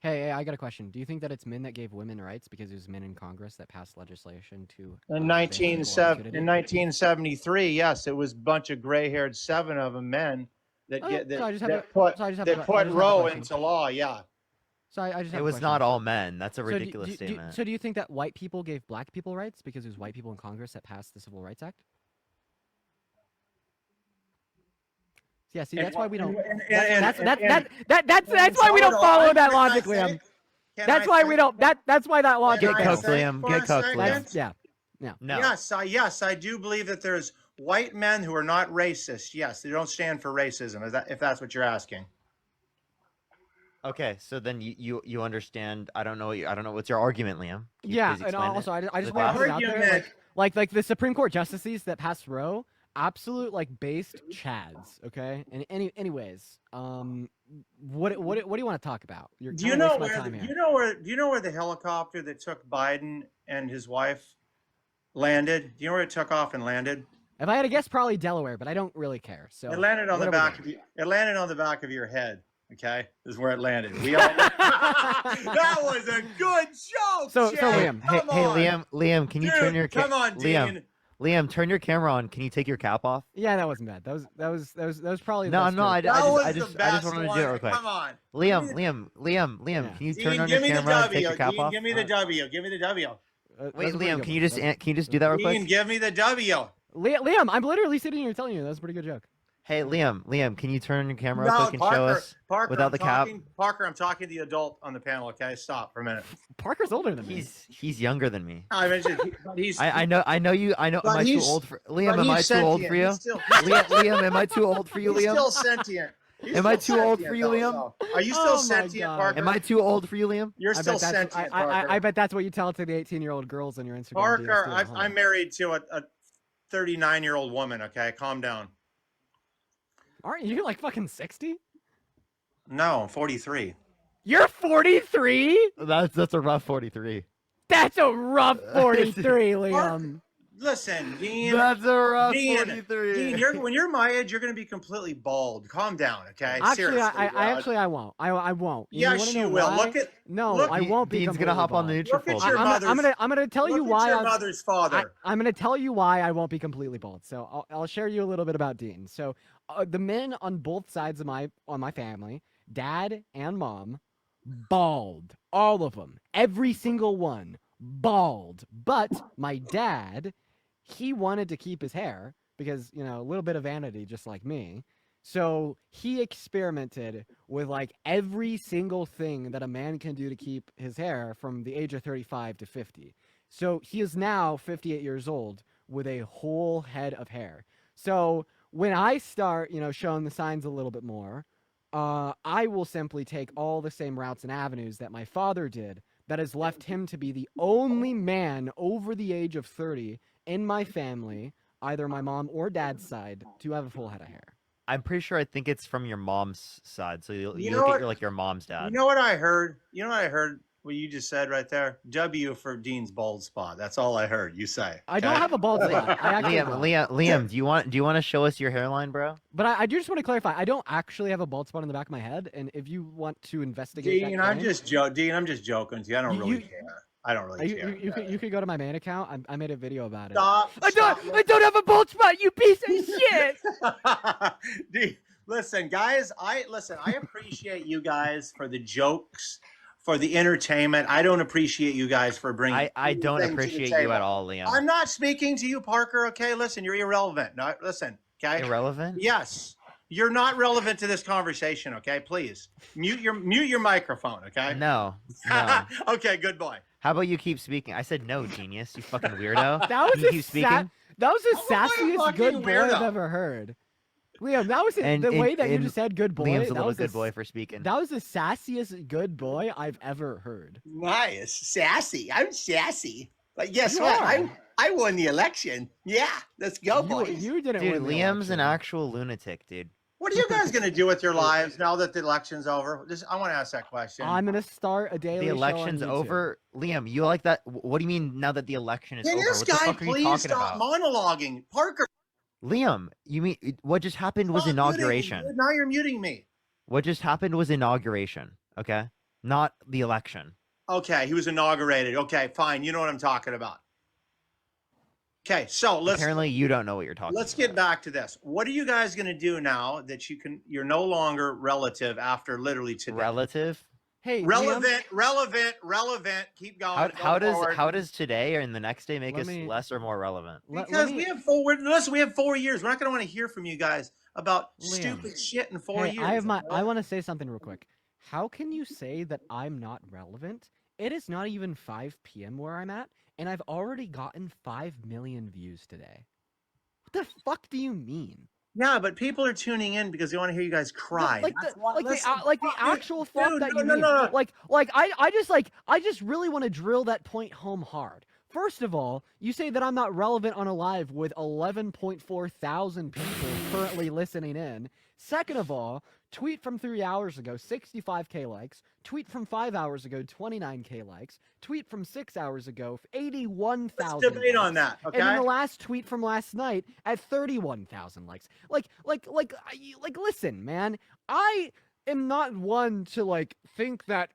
Hey, I got a question. Do you think that it's men that gave women rights because it was men in Congress that passed legislation to In advance equal opportunity? 1973, yes, it was a bunch of gray-haired, seven of them men that Oh, get so I just have that a- put so I just have that a- I put just have a Roe question. into law. Yeah. So I just have It a was question. not all men. That's a So do- ridiculous statement. So do you think that white people gave black people rights because it was white people in Congress that passed the Civil Rights Act? Yeah, see, that's why we don't. That's why we don't follow that logic, Liam. That's why we don't. That's why that logic. Get fails. cooked, Liam. Get cooked, Liam. Yeah. No. Yes, I do believe that there's white men who are not racist. Yes, they don't stand for racism. If that's what you're asking. Okay, so then you understand. I don't know what's your argument, Liam. Can you Yeah, please and explain also it? I just The want to put it out argument- there, like the Supreme Court justices that passed Roe, absolute like based chads. Okay, and anyways, what do you want to talk about? You're Do you kinda know wasting my where? time Do here. you know where the helicopter that took Biden and his wife landed? Do you know where it took off and landed? If I had to guess, probably Delaware, but I don't really care. So It landed on what the are we back. doing? It landed on the back of your head. Okay, is where it landed. We all. That was a good joke. So Chad. Liam, Hey, Come hey, on. Liam, can you Dude, turn your come on, Dean. Liam, turn your camera on. Can you take your cap off? Yeah, that wasn't bad. That was probably the No, best no, joke. I just wanted to do it real quick. Come on. Liam, Yeah. can you Dean, turn on give your me the camera and take W. your cap Dean, off? give me the W. Give me the W. That Wait, was a pretty Liam, good can you one. just do that real Dean, quick? give me the W. Liam, I'm literally sitting here telling you that was a pretty good joke. Hey, Liam, can you turn your camera No, quick and show us Parker, without I'm the cap? talking, Parker, I'm talking to the adult on the panel. Okay, stop for a minute. Parker's older than me. He's younger than me. I mentioned, but he's. I know you. I know. Am But I too he's- old for but Liam? Am I he's too old for sentient. you? He's still- Liam, am I too old for you, He's Liam? still sentient. He's Am I still too old sentient, for you, though, Liam? so- Are you still Oh my sentient, God. Parker? Am I too old for you, Liam? You're I still bet that's- sentient, I Parker. bet that's what you tell to the 18-year-old girls on your Instagram. Parker, DMs too, huh? I'm married to a 39-year-old woman. Okay, calm down. Aren't you like fucking 60? No, I'm 43. You're 43? That's a rough 43. That's a rough 43, Liam. Listen, Dean. That's a rough Dean, 43. Dean, when you're my age, you're going to be completely bald. Calm down, okay? Actually, Seriously, I won't. I won't. Yes, wanna you know will. why? Look at I won't be. Dean's gonna hop on the Look at Nutrafol. your mother's. I'm gonna tell you look why. at your mother's father. I'm gonna tell you why I won't be completely bald. So I'll share you a little bit about Dean. So the men on both sides of my family, dad and mom, bald. All of them, every single one, bald. But my dad, he wanted to keep his hair because, you know, a little bit of vanity, just like me. So he experimented with like every single thing that a man can do to keep his hair from the age of 35 to 50. So he is now 58 years old with a whole head of hair. So when I start, you know, showing the signs a little bit more, I will simply take all the same routes and avenues that my father did that has left him to be the only man over the age of 30 in my family, either my mom or dad's side, to have a full head of hair. I'm pretty sure I think it's from your mom's side. So you know look what? at your mom's dad. You know what I heard? You know what I heard? What you just said right there? W for Dean's bald spot. That's all I heard you say. I don't okay? have a bald spot. I actually Liam, do you want to show us your hairline, bro? But I do just want to clarify. I don't actually have a bald spot on the back of my head, and if you want to investigate Dean, that I'm claim, just Dean, I'm just joking with you. I don't really care. I don't really care. you could go to my main account. I made a video about it. Stop. I don't have a bald spot. You piece of shit. Dean, listen, guys. I appreciate you guys for the jokes, for the entertainment. I don't appreciate you guys for bringing. I don't anything to the appreciate you table. at all, Liam. I'm not speaking to you, Parker. Okay, listen, you're irrelevant. No, listen, okay. Irrelevant? Yes, you're not relevant to this conversation. Okay, please mute your microphone. Okay. No. Okay, good boy. How about you keep speaking? I said no, genius. You fucking weirdo. That was Can you keep speaking? That was the How am I a sassiest fucking good boy I've weirdo? ever heard. Liam, that was And- the way and- that you and just said good boy. Liam's a that little was good boy for speaking. That was the sassiest good boy I've ever heard. Nice, sassy. I'm sassy. But guess You what? are. I won the election. Yeah, let's go, boys. You didn't Dude, win the Liam's an election. actual lunatic, dude. What are you guys gonna do with your lives now that the election's over? I want to ask that question. I'm gonna start a daily The show on election's YouTube. over. Liam, you like that? What do you mean now that the election is Can over? this What the guy fuck are you please talking stop about? monologuing, Parker? Liam, you mean what just happened was stop muting me, inauguration. dude. Now you're muting me. What just happened was inauguration, okay? Not the election. Okay, he was inaugurated. Okay, fine. You know what I'm talking about. Okay, so Apparently you don't know what you're talking let's about. get back to this. What are you guys going to do now that you're no longer relative after literally today? Relative? Hey, relevant. Keep going. How Go forward. does today or in the next day make Let us me- less or more relevant? Because we have 4 years. We're not going to want to hear from you guys about Liam. stupid shit in 4 Hey, years. I want to say something real quick. How can you say that I'm not relevant? It is not even 5 p.m. where I'm at, and I've already gotten 5 million views today. What the fuck do you mean? Yeah, but people are tuning in because they want to hear you guys cry. Like That's the, why- like, listen, the actual fuck dude, that no, you no, mean. no. I just really want to drill that point home hard. First of all, you say that I'm not relevant on a live with 11.4 thousand people currently listening in. Second of all, tweet from 3 hours ago, 65k likes. Tweet from 5 hours ago, 29k likes. Tweet from 6 hours ago, 81,000. Let's debate likes. on that, okay? And then the last tweet from last night at 31,000 likes. Listen, man, I am not one to think that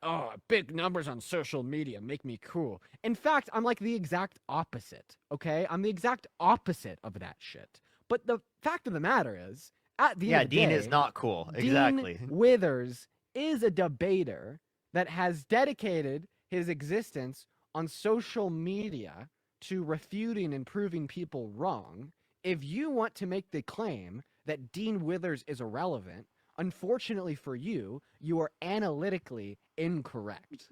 big numbers on social media make me cool. In fact, I'm like the exact opposite. Okay, I'm the exact opposite of that shit. But the fact of the matter is, at the end of the Dean day, is not cool. Dean Exactly. Withers is a debater that has dedicated his existence on social media to refuting and proving people wrong. If you want to make the claim that Dean Withers is irrelevant, unfortunately for you, you are analytically incorrect.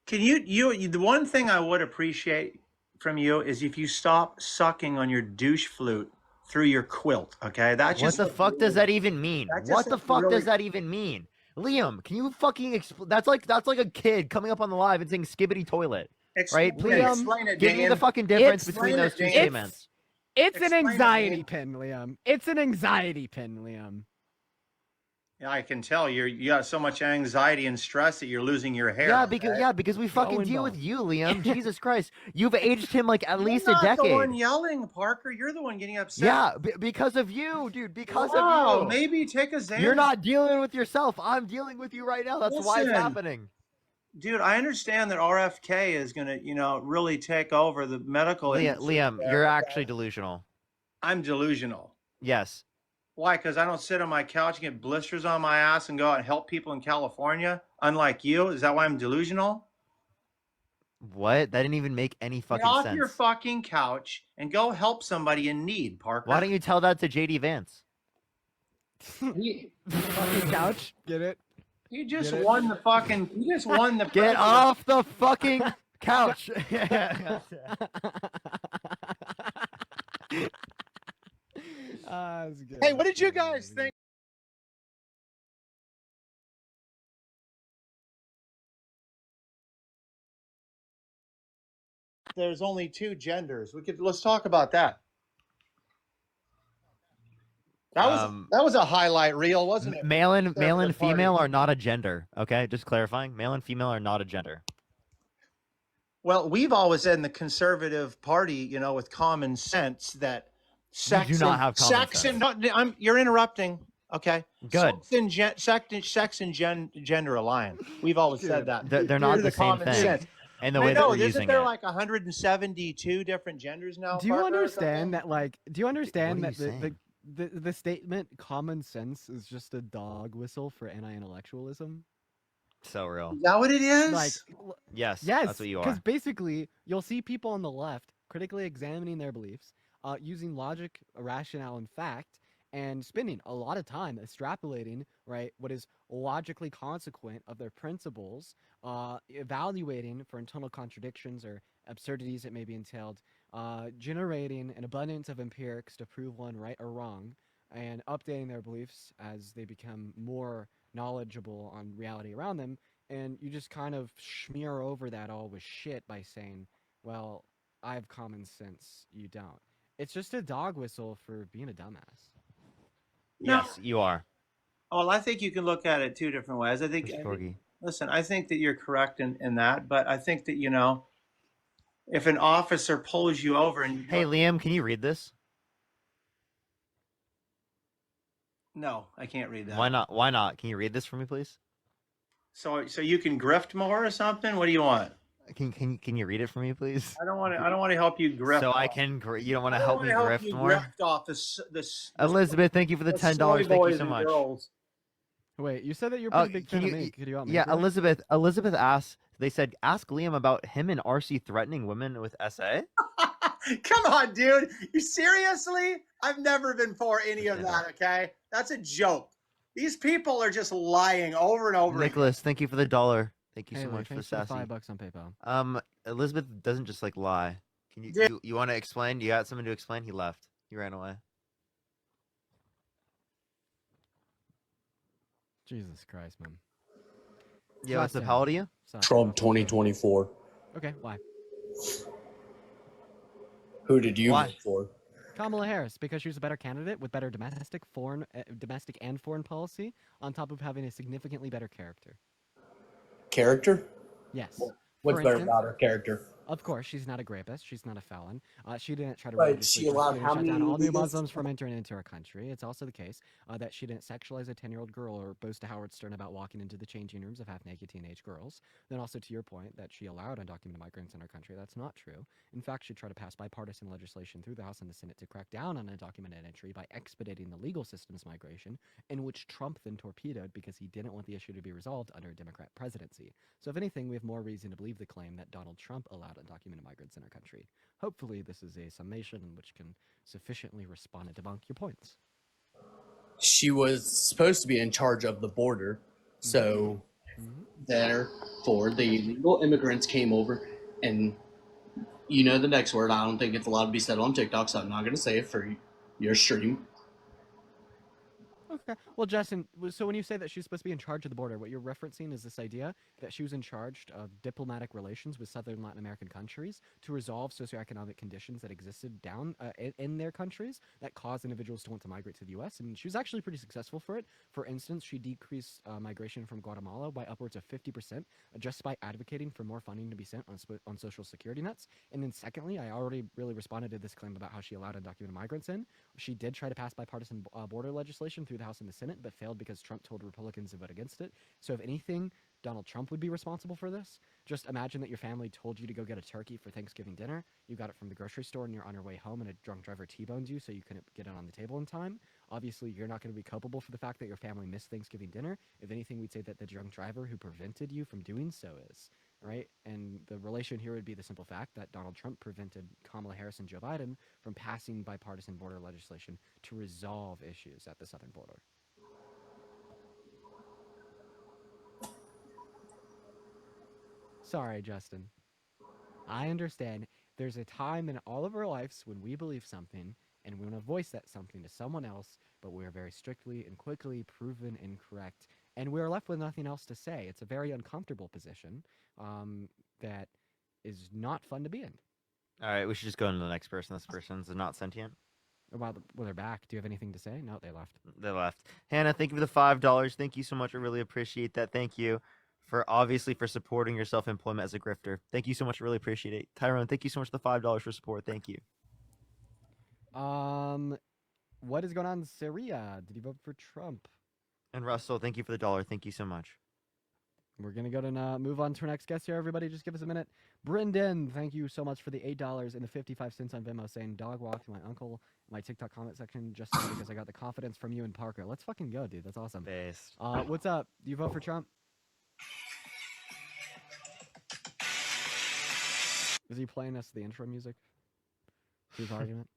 Can you the one thing I would appreciate from you is if you stop sucking on your douche flute through your quilt, okay? That's What just the like fuck does really, that even mean? that just What the like fuck really, does that even mean? Liam, can you fucking explain? That's like a kid coming up on the live and saying skibbity toilet, right? Please Liam, explain it, give me the Dan. fucking difference It's- between those two Dan. statements. It's an Explain it, anxiety Dan. pin, Liam. It's an anxiety pin, Liam. Yeah, I can tell you got so much anxiety and stress that you're losing your hair. Yeah, because we fucking deal with you, Liam. Jesus Christ, you've aged him like at least a You're not the one decade. yelling, Parker. You're the one getting upset. Yeah, because of you, dude. Because Wow, of you. maybe take a Xanax. You're not dealing with yourself. I'm dealing with you right now. That's why it's Listen. happening. Dude, I understand that RFK is gonna, really take over the medical industry. Liam, you're actually delusional. I'm delusional. Yes. Why? Because I don't sit on my couch and get blisters on my ass and go out and help people in California, unlike you. Is that why I'm delusional? What? That didn't even make any fucking Get off sense. your fucking couch and go help somebody in need, Parker. Why don't you tell that to JD Vance? Fucking couch, get it? You just Get it? won the fucking. You just won the. Get off the fucking couch. That's good. Hey, what did you guys think? There's only two genders. Let's talk about that. That was a highlight reel, wasn't it? Male and Conservative female Party. are not a gender. Okay, just clarifying. Male and female are not a gender. Well, we've always said in the Conservative Party, with common sense, that sex do not and, have common sex sense. and no, you're interrupting. Okay. Good. Sex and gender align. We've always said that. They're not Due to the same common thing. sense. And the I way that know. we're Isn't using there it. like 172 different genders now? Do you Parker, or understand something? that? Like, do you understand What are that you the saying? the statement "common sense" is just a dog whistle for anti-intellectualism? So real. Is that what it is? Like, Yes. yes, That's what you because are. basically you'll see people on the left critically examining their beliefs, using logic, rationale, and fact, and spending a lot of time extrapolating, right, what is logically consequent of their principles, evaluating for internal contradictions or absurdities that may be entailed, generating an abundance of empirics to prove one right or wrong, and updating their beliefs as they become more knowledgeable on reality around them. And you just kind of smear over that all with shit by saying, well, I have common sense, you don't. It's just a dog whistle for being a dumbass. No. Yes, you are. Well, I think you can look at it two different ways. Listen, I think that you're correct in that, but I think that, if an officer pulls you over and Hey, Liam, can you read this? no, I can't read that. Why not? Why not? Can you read this for me, please? So you can grift more or something? What do you want? Can you read it for me, please? I don't want to help you grift. So I off. can. You don't want to I help don't me wanna grift you more? grift off this Elizabeth, thank you for the the $10. soy Thank you boys so and much. girls. Wait, you said that you're a pretty big Can fan you? of me. Could you help me? Yeah, through it? Elizabeth asked. They said, ask Liam about him and RC threatening women with SA. Come on, dude. You seriously? I've never been for any of that, okay? That's a joke. These people are just lying over and over Nicholas, thank you for the $1. Thank you so Haley, much for the thanks for the sassy. $5 on PayPal. Elizabeth doesn't just like lie. Can you Yeah. you want to explain? You got something to explain? He left. He ran away. Jesus Christ, man. Yeah, what's Stop up? saying How old that. are you? Stop Trump saying that. 2024. Okay, why? Who did you Why? vote for? Kamala Harris, because she's a better candidate with better domestic and foreign policy, on top of having a significantly better character. Character? Yes. What's For better instance, about her character? of course, she's not a rapist. She's not a felon. She didn't try to Right, religiously she allowed persecute how and shut many down all new illegal- Muslims from entering into our country. It's also the case that she didn't sexualize a 10-year-old girl or boast to Howard Stern about walking into the changing rooms of half-naked teenage girls. Then also to your point that she allowed undocumented migrants in our country. That's not true. In fact, she tried to pass bipartisan legislation through the House and the Senate to crack down on undocumented entry by expediting the legal system's migration, in which Trump then torpedoed because he didn't want the issue to be resolved under a Democrat presidency. So if anything, we have more reason to believe the claim that Donald Trump allowed undocumented migrants in our country. Hopefully, this is a summation which can sufficiently respond and debunk your points. She was supposed to be in charge of the border, so therefore the illegal immigrants came over, and you know the next word. I don't think it's allowed to be said on TikTok, so I'm not going to say it for your stream. Okay. Well, Justin, so when you say that she's supposed to be in charge of the border, what you're referencing is this idea that she was in charge of diplomatic relations with Southern Latin American countries to resolve socioeconomic conditions that existed down in their countries that caused individuals to want to migrate to the U.S. And she was actually pretty successful for it. For instance, she decreased migration from Guatemala by upwards of 50% just by advocating for more funding to be sent on social security nets. And then secondly, I already really responded to this claim about how she allowed undocumented migrants in. She did try to pass bipartisan border legislation through the House and the Senate, but failed because Trump told Republicans to vote against it. So if anything, Donald Trump would be responsible for this. Just imagine that your family told you to go get a turkey for Thanksgiving dinner. You got it from the grocery store and you're on your way home and a drunk driver T-boned you so you couldn't get it on the table in time. Obviously, you're not going to be culpable for the fact that your family missed Thanksgiving dinner. If anything, we'd say that the drunk driver who prevented you from doing so is. Right? And the relation here would be the simple fact that Donald Trump prevented Kamala Harris and Joe Biden from passing bipartisan border legislation to resolve issues at the southern border. Sorry, Justin. I understand there's a time in all of our lives when we believe something and we want to voice that something to someone else, but we're very strictly and quickly proven incorrect, and we're left with nothing else to say. It's a very uncomfortable position that is not fun to be in. All right, we should just go into the next person. This person's not sentient. Well, they're back. Do you have anything to say? No, they left. They left. Hannah, thank you for the $5. Thank you so much. I really appreciate that. Thank you for supporting your self-employment as a grifter. Thank you so much. I really appreciate it. Tyrone, thank you so much for the $5 for support. Thank you. What is going on in Syria? Did you vote for Trump? And Russell, thank you for the $1. Thank you so much. We're going to go to move on to our next guest here, everybody. Just give us a minute. Brendan, thank you so much for the $8 and the 55 cents on Venmo saying dog walk to my uncle in my TikTok comment section just because I got the confidence from you and Parker. Let's fucking go, dude. That's awesome. Based. What's up? Do you vote for Trump? Is he playing us the intro music to his argument?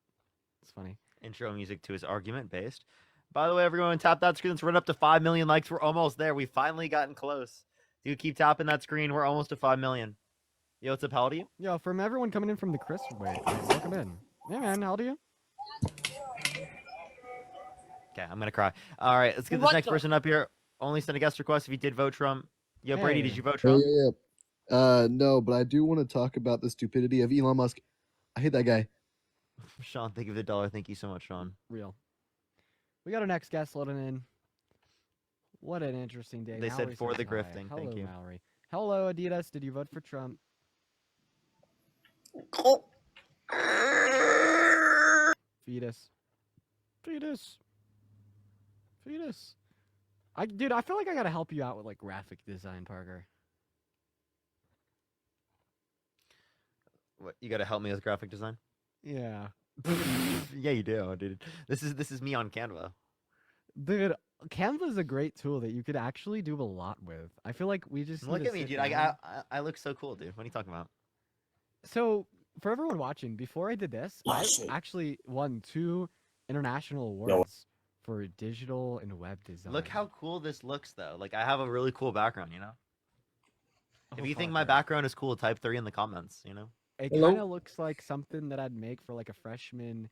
It's funny. Intro music to his argument based. By the way, everyone, tap that screen. Let's run up to 5 million likes. We're almost there. We've finally gotten close. Dude, keep tapping that screen. We're almost to 5 million. Yo, what's up? How old are you? Yo, from everyone coming in from the Chris way, welcome in. Yeah, man, how old are you? Okay, I'm gonna cry. All right, let's get this next person up here. Only send a guest request if you did vote Trump. Yo, Brady, did you vote Trump? No, but I do want to talk about the stupidity of Elon Musk. I hate that guy. Sean, thank you for the $1. Thank you so much, Sean. Real. We got our next guest loading in. What an interesting day. They Mallory said for says the hi. grifting. Hello, Thank you. Mallory. Hello, Adidas. Did you vote for Trump? Fetus. Fetus. Fetus. Dude, I feel like I gotta help you out with like graphic design, Parker. What, you gotta help me with graphic design? Yeah. Yeah, you do, dude. This is me on Canva. Dude, Canva is a great tool that you could actually do a lot with. I feel like we just Look need to at me, sit dude. down. I look so cool, dude. What are you talking about? So, for everyone watching, before I did this, I actually won 2 international awards for digital and web design. Look how cool this looks, though. Like, I have a really cool background, you know? If you think my fuck, background is cool, type 3 in the comments, you know? It kind of looks like something that I'd make for like a freshman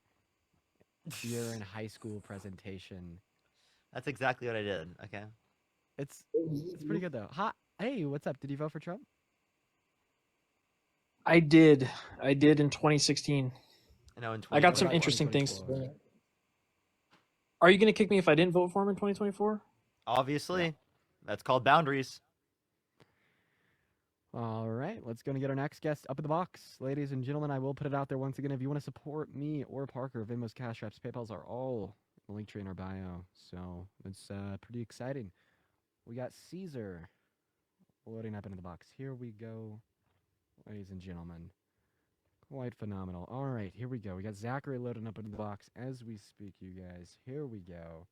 year in high school presentation. That's exactly what I did, okay? It's pretty good, though. Hey, what's up? Did you vote for Trump? I did in 2016. No, in I got some interesting things. Are you going to kick me if I didn't vote for him in 2024? Obviously. Yeah. That's called boundaries. All right, let's go and get our next guest up in the box. Ladies and gentlemen, I will put it out there once again. If you want to support me or Parker, Venmo's, Cash Apps, PayPals are all in the link tree in our bio. So it's pretty exciting. We got Caesar loading up into the box. Here we go, ladies and gentlemen. Quite phenomenal. All right, here we go. We got Zachary loading up into the box as we speak, you guys. Here we go.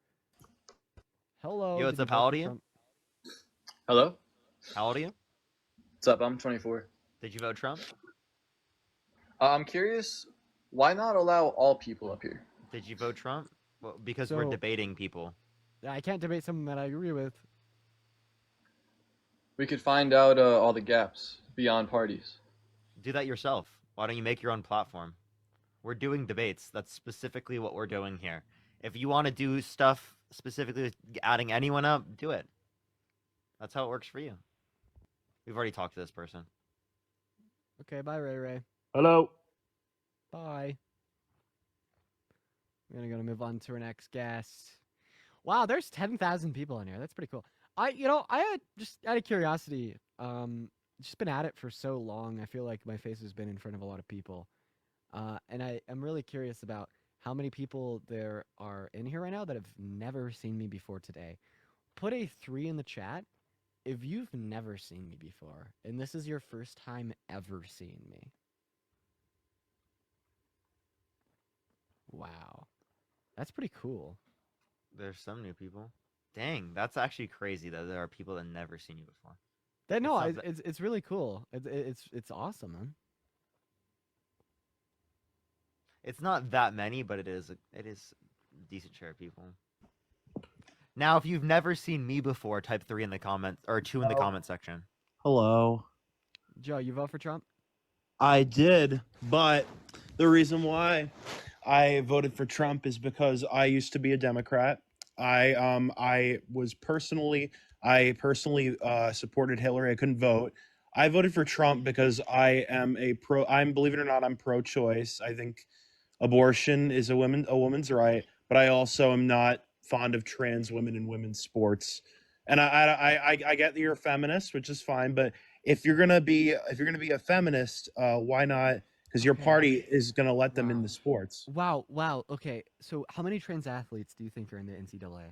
Hello. Yo, what's up? How old are you? Hello? How old are you? What's up? I'm 24. Did you vote Trump? I'm curious, why not allow all people up here? Did you vote Trump? Well, because we're So- debating people. I can't debate someone that I agree with. We could find out all the gaps beyond parties. Do that yourself. Why don't you make your own platform? We're doing debates. That's specifically what we're doing here. If you want to do stuff specifically with adding anyone up, do it. That's how it works for you. We've already talked to this person. Okay, bye, Ray Ray. Hello. Bye. We're gonna move on to our next guest. Wow, there's 10,000 people in here. That's pretty cool. I had just out of curiosity, just been at it for so long. I feel like my face has been in front of a lot of people, and I'm really curious about how many people there are in here right now that have never seen me before today. Put a 3 in the chat if you've never seen me before, and this is your first time ever seeing me. Wow, that's pretty cool. There's some new people. Dang, that's actually crazy that there are people that never seen you before. That no, not it's really cool. It's awesome, man. It's not that many, but it is a decent share of people. Now, if you've never seen me before, type 3 in the comments or 2 in the comment section. Hello. Joe, you vote for Trump? I did, but the reason why I voted for Trump is because I used to be a Democrat. I personally supported Hillary. I couldn't vote. I voted for Trump because I'm believe it or not, I'm pro-choice. I think abortion is a woman's right, but I also am not fond of trans women in women's sports. And I get that you're a feminist, which is fine, but if you're gonna be a feminist, why not? Because your party is gonna let them in the sports. Wow. Okay, so how many trans athletes do you think are in the NCAA?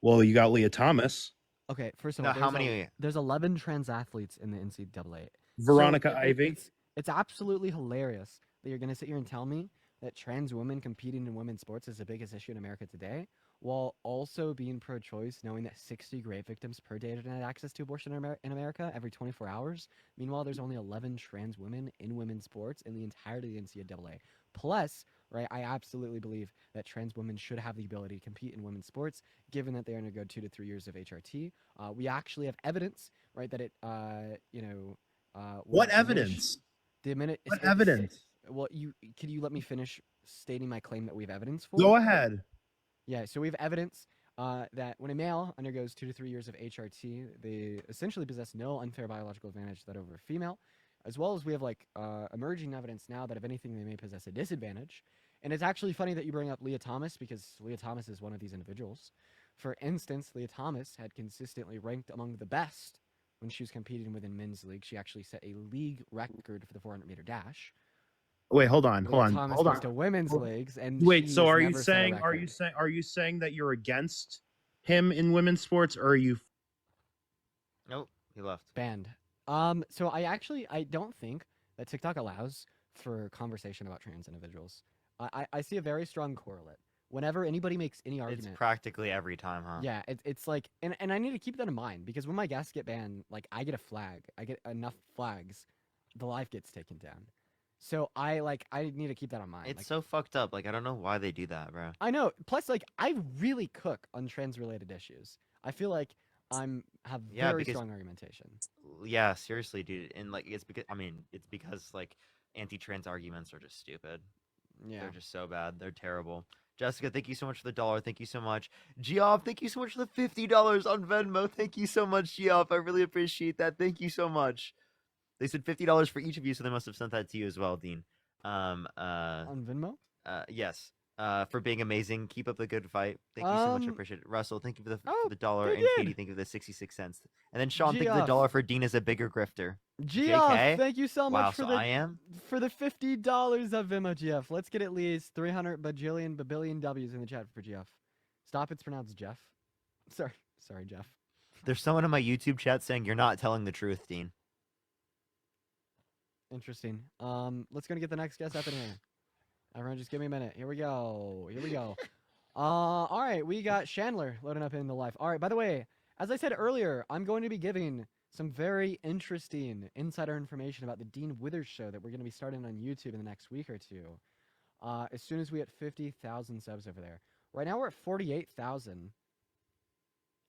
Well, you got Leah Thomas, Okay, first of Now, all, how many- There's 11 trans athletes in the NCAA. Veronica So Ivy. It's absolutely hilarious that you're gonna sit here and tell me that trans women competing in women's sports is the biggest issue in America today, while also being pro-choice, knowing that 60 rape victims per day don't have access to abortion in America every 24 hours. Meanwhile, there's only 11 trans women in women's sports in the entirety of the NCAA. Plus, right, I absolutely believe that trans women should have the ability to compete in women's sports, given that they're going to go 2 to 3 years of HRT. We actually have evidence, right, that it, What will evidence? The minute. What evidence? Well, can you let me finish stating my claim that we have evidence for? Go ahead. Yeah, so we have evidence that when a male undergoes 2 to 3 years of HRT, they essentially possess no unfair biological advantage that over a female, as well as we have like emerging evidence now that if anything they may possess a disadvantage. And it's actually funny that you bring up Leah Thomas because Leah Thomas is one of these individuals. For instance, Leah Thomas had consistently ranked among the best when she was competing within men's league. She actually set a league record for the 400-meter dash. Wait, hold on. Thomas goes to women's leagues, and Wait, she so has are you never set a saying record. are you saying that you're against him in women's sports, or are you? Nope, he left. Banned. So I don't think that TikTok allows for conversation about trans individuals. I see a very strong correlate. Whenever anybody makes any argument, It's practically every time, huh? yeah, it's like, and I need to keep that in mind because when my guests get banned, like I get a flag, I get enough flags, the live gets taken down. So I need to keep that in mind. It's Like, so fucked up. Like, I don't know why they do that, bro. I know. Plus, like, I really cook on trans-related issues. I feel like have Yeah, very because- strong argumentation. Yeah, seriously, dude. And like, it's because like anti-trans arguments are just stupid. Yeah. They're just so bad. They're terrible. Jessica, thank you so much for the $1. Thank you so much. Geoff, thank you so much for the $50 on Venmo. Thank you so much, Geoff. I really appreciate that. Thank you so much. They said $50 for each of you, so they must have sent that to you as well, Dean. On Venmo? Yes. For being amazing. Keep up the good fight. Thank you so much. I appreciate it. Russell, thank you for the $1, they and did. Katie, thank you for the 66 cents. And then Sean, thank you for Geoff. the $1 for Dean is a bigger grifter. Geoff, JK? thank you so much Wow, for so the I am? for the $50 of Venmo, Geoff. Let's get at least 300 bajillion babillion W's in the chat for Geoff. Stop, it's pronounced Jeff. Sorry, Jeff. There's someone in my YouTube chat saying you're not telling the truth, Dean. Interesting. Let's go and get the next guest up in here. Everyone, just give me a minute. Here we go. All right, we got Chandler loading up in the live. All right, by the way, as I said earlier, I'm going to be giving some very interesting insider information about the Dean Withers show that we're going to be starting on YouTube in the next week or two. As soon as we hit 50,000 subs over there. Right now we're at 48,000.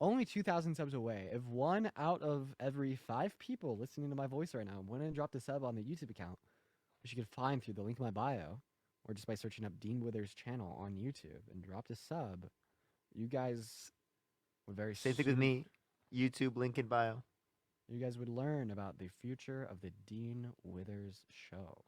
Only 2,000 subs away. If 1 out of every 5 people listening to my voice right now went and dropped a sub on the YouTube account, which you can find through the link in my bio, or just by searching up Dean Withers' channel on YouTube and dropped a sub, you guys would very Same thing with me. YouTube link in bio. You guys would learn about the future of the Dean Withers show.